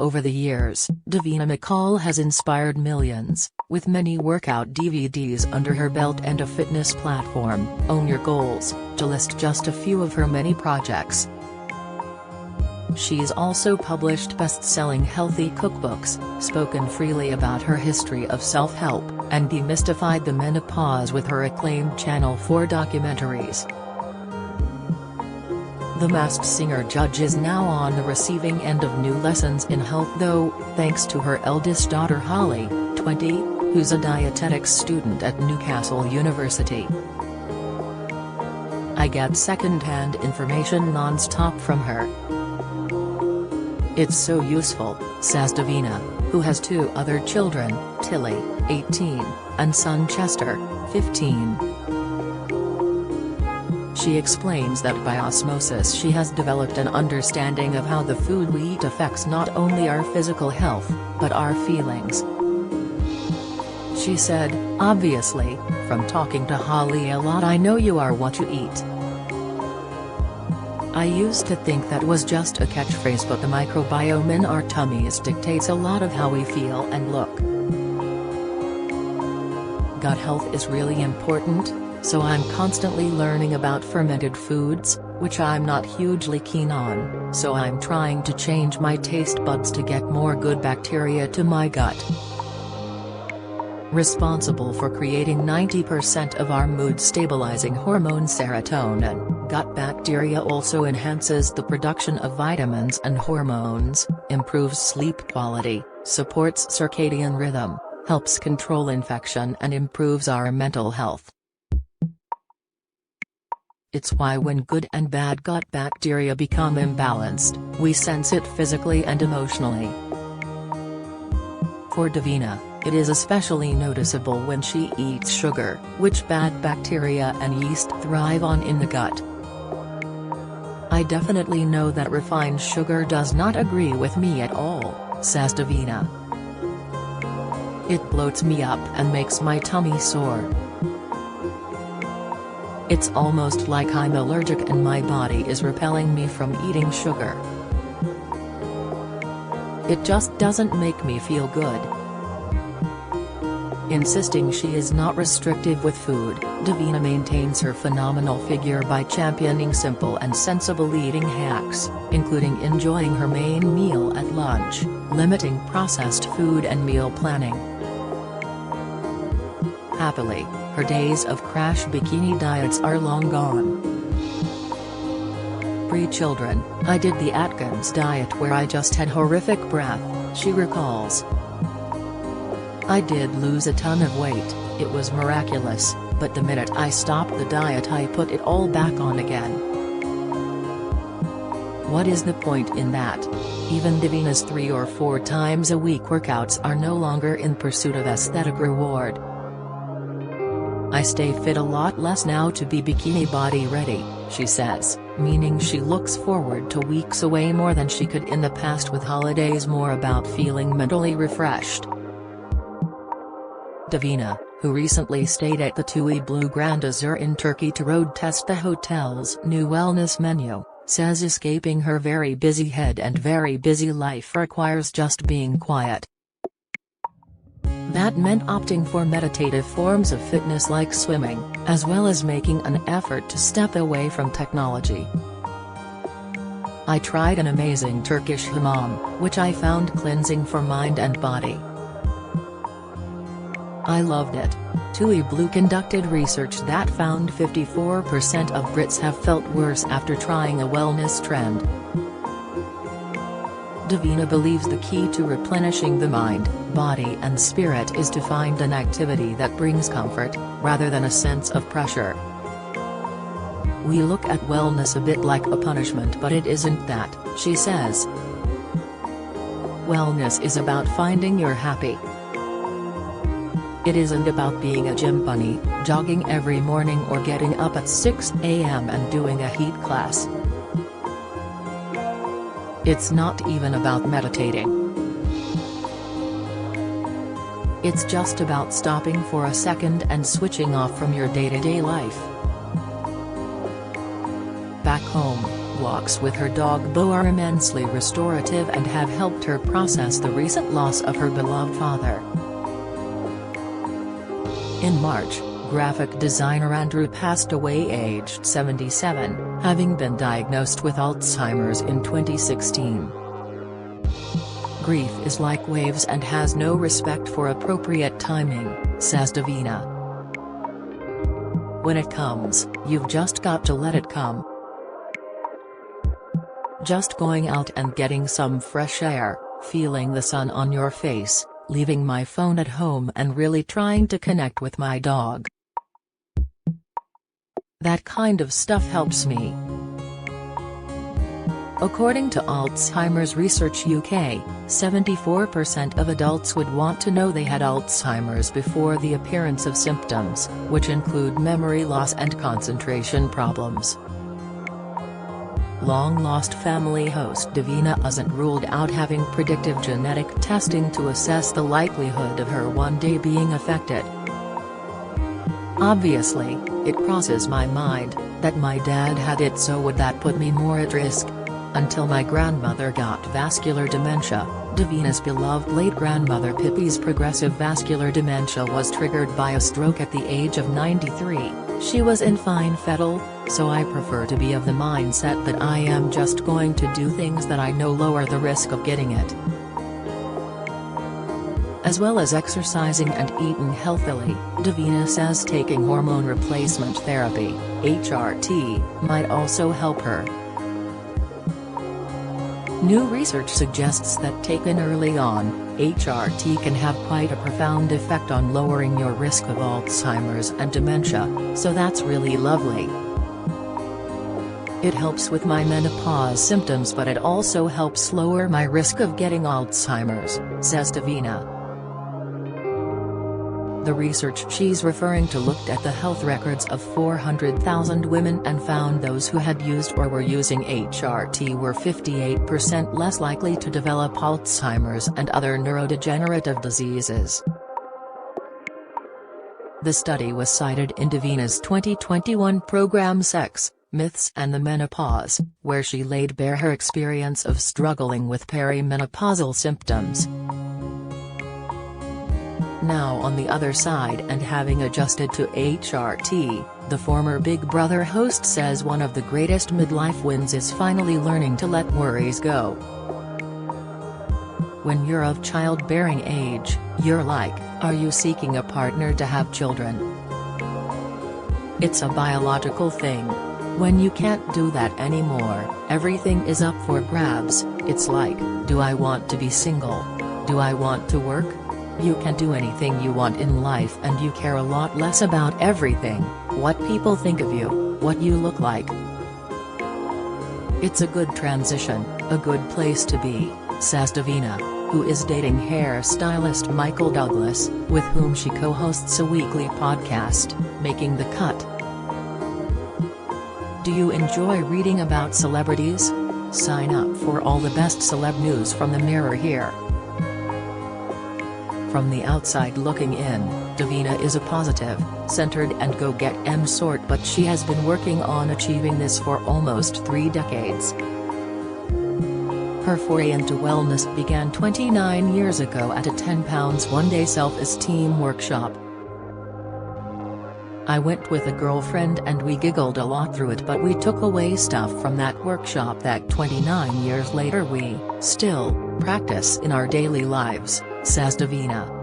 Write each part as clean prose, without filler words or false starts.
Over the years, Davina McCall has inspired millions, with many workout DVDs under her belt and a fitness platform, Own Your Goals, to list just a few of her many projects. She's also published best-selling healthy cookbooks, spoken freely about her history of self-help, and demystified the menopause with her acclaimed Channel 4 documentaries. The Masked Singer judge is now on the receiving end of new lessons in health though, thanks to her eldest daughter Holly, 20, who's a dietetics student at Newcastle University. I get second-hand information non-stop from her. It's so useful, says Davina, who has two other children, Tilly, 18, and son Chester, 15. She explains that by osmosis she has developed an understanding of how the food we eat affects not only our physical health, but our feelings. She said, "Obviously, from talking to Holly a lot I know you are what you eat. I used to think that was just a catchphrase, but the microbiome in our tummies dictates a lot of how we feel and look. Gut health is really important, so I'm constantly learning about fermented foods, which I'm not hugely keen on, so I'm trying to change my taste buds to get more good bacteria to my gut." Responsible for creating 90% of our mood-stabilizing hormone serotonin, gut bacteria also enhances the production of vitamins and hormones, improves sleep quality, supports circadian rhythm, helps control infection and improves our mental health. It's why when good and bad gut bacteria become imbalanced, we sense it physically and emotionally. For Davina, it is especially noticeable when she eats sugar, which bad bacteria and yeast thrive on in the gut. "I definitely know that refined sugar does not agree with me at all," says Davina. "It bloats me up and makes my tummy sore. It's almost like I'm allergic and my body is repelling me from eating sugar. It just doesn't make me feel good." Insisting she is not restrictive with food, Davina maintains her phenomenal figure by championing simple and sensible eating hacks, including enjoying her main meal at lunch, limiting processed food and meal planning. Happily, her days of crash bikini diets are long gone. "Pre-children, I did the Atkins diet where I just had horrific breath," she recalls. "I did lose a ton of weight, it was miraculous, but the minute I stopped the diet I put it all back on again." What is the point in that? Even Davina's 3 or 4 times a week workouts are no longer in pursuit of aesthetic reward. "I stay fit a lot less now to be bikini body ready," she says, meaning she looks forward to weeks away more than she could in the past, with holidays more about feeling mentally refreshed. Davina, who recently stayed at the TUI Blue Grand Azur in Turkey to road test the hotel's new wellness menu, says escaping her very busy head and very busy life requires just being quiet. That meant opting for meditative forms of fitness like swimming, as well as making an effort to step away from technology. "I tried an amazing Turkish hammam, which I found cleansing for mind and body. I loved it." TUI Blue conducted research that found 54% of Brits have felt worse after trying a wellness trend. Davina believes the key to replenishing the mind, body and spirit is to find an activity that brings comfort, rather than a sense of pressure. "We look at wellness a bit like a punishment, but it isn't that," she says. "Wellness is about finding you're happy. It isn't about being a gym bunny, jogging every morning or getting up at 6 a.m. and doing a heat class. It's not even about meditating. It's just about stopping for a second and switching off from your day-to-day life." Back home, Walks with her dog Bo are immensely restorative and have helped her process the recent loss of her beloved father. In March, graphic designer Andrew passed away aged 77, having been diagnosed with Alzheimer's in 2016. Grief is like waves and has no respect for appropriate timing, says Davina. When it comes, you've just got to let it come. Just going out and getting some fresh air, feeling the sun on your face, leaving my phone at home and really trying to connect with my dog. That kind of stuff helps me. According to Alzheimer's Research UK, 74% of adults would want to know they had Alzheimer's before the appearance of symptoms, which include memory loss and concentration problems. Long-lost family host Davina hasn't ruled out having predictive genetic testing to assess the likelihood of her one day being affected. Obviously, it crosses my mind that my dad had it, so would that put me more at risk? Until my grandmother got vascular dementia. Davina's beloved late grandmother Pippi's progressive vascular dementia was triggered by a stroke at the age of 93. She was in fine fettle, so I prefer to be of the mindset that I am just going to do things that I know lower the risk of getting it. As well as exercising and eating healthily, Davina says taking hormone replacement therapy, HRT, might also help her. New research suggests that taken early on, HRT can have quite a profound effect on lowering your risk of Alzheimer's and dementia, so that's really lovely. It helps with my menopause symptoms, but it also helps lower my risk of getting Alzheimer's, says Davina. The research she's referring to looked at the health records of 400,000 women and found those who had used or were using HRT were 58% less likely to develop Alzheimer's and other neurodegenerative diseases. The study was cited in Davina's 2021 program Sex, Myths and the Menopause, where she laid bare her experience of struggling with perimenopausal symptoms. Now on the other side and having adjusted to HRT, the former Big Brother host says one of the greatest midlife wins is finally learning to let worries go. When you're of childbearing age, you're like, are you seeking a partner to have children? It's a biological thing. When you can't do that anymore, everything is up for grabs. It's like, do I want to be single? Do I want to work? You can do anything you want in life and you care a lot less about everything, what people think of you, what you look like. It's a good transition, a good place to be, says Davina, who is dating hairstylist Michael Douglas, with whom she co-hosts a weekly podcast, Making the Cut. Do you enjoy reading about celebrities? Sign up for all the best celeb news from the Mirror here. From the outside looking in, Davina is a positive, centered and go-get-em sort, but she has been working on achieving this for almost 3 decades. Her foray into wellness began 29 years ago at a 10 pounds one-day self-esteem workshop. I went with a girlfriend and we giggled a lot through it, but we took away stuff from that workshop that 29 years later we still practice in our daily lives, says Davina.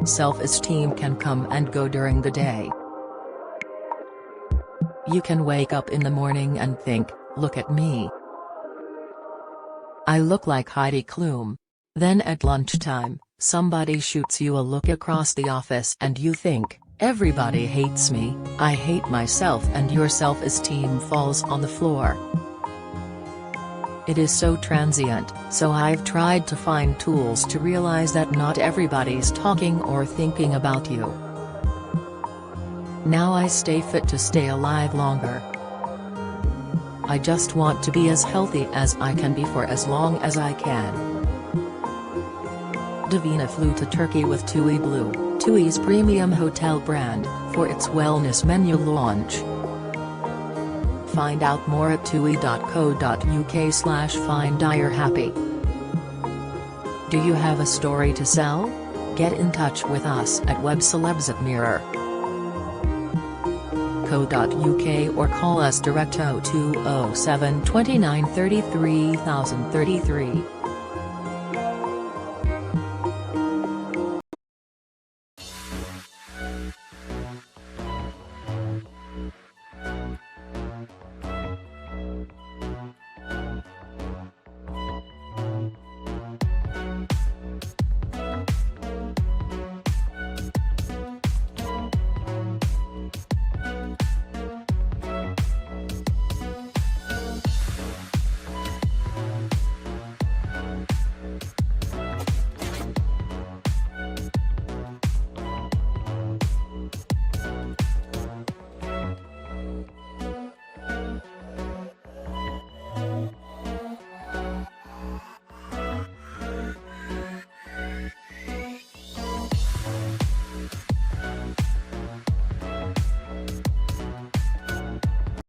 Self-esteem can come and go during the day. You can wake up in the morning and think, look at me. I look like Heidi Klum. Then at lunchtime, somebody shoots you a look across the office and you think, everybody hates me, I hate myself, and your self-esteem falls on the floor. It is so transient, so I've tried to find tools to realize that not everybody's talking or thinking about you. Now I stay fit to stay alive longer. I just want to be as healthy as I can be for as long as I can. Davina flew to Turkey with TUI Blue, TUI's premium hotel brand, for its wellness menu launch. Find out more at tui.co.uk/finddirhappy. Do you have a story to sell? Get in touch with us at webcelebs@mirror.co.uk or call us direct 0207 29 33 033.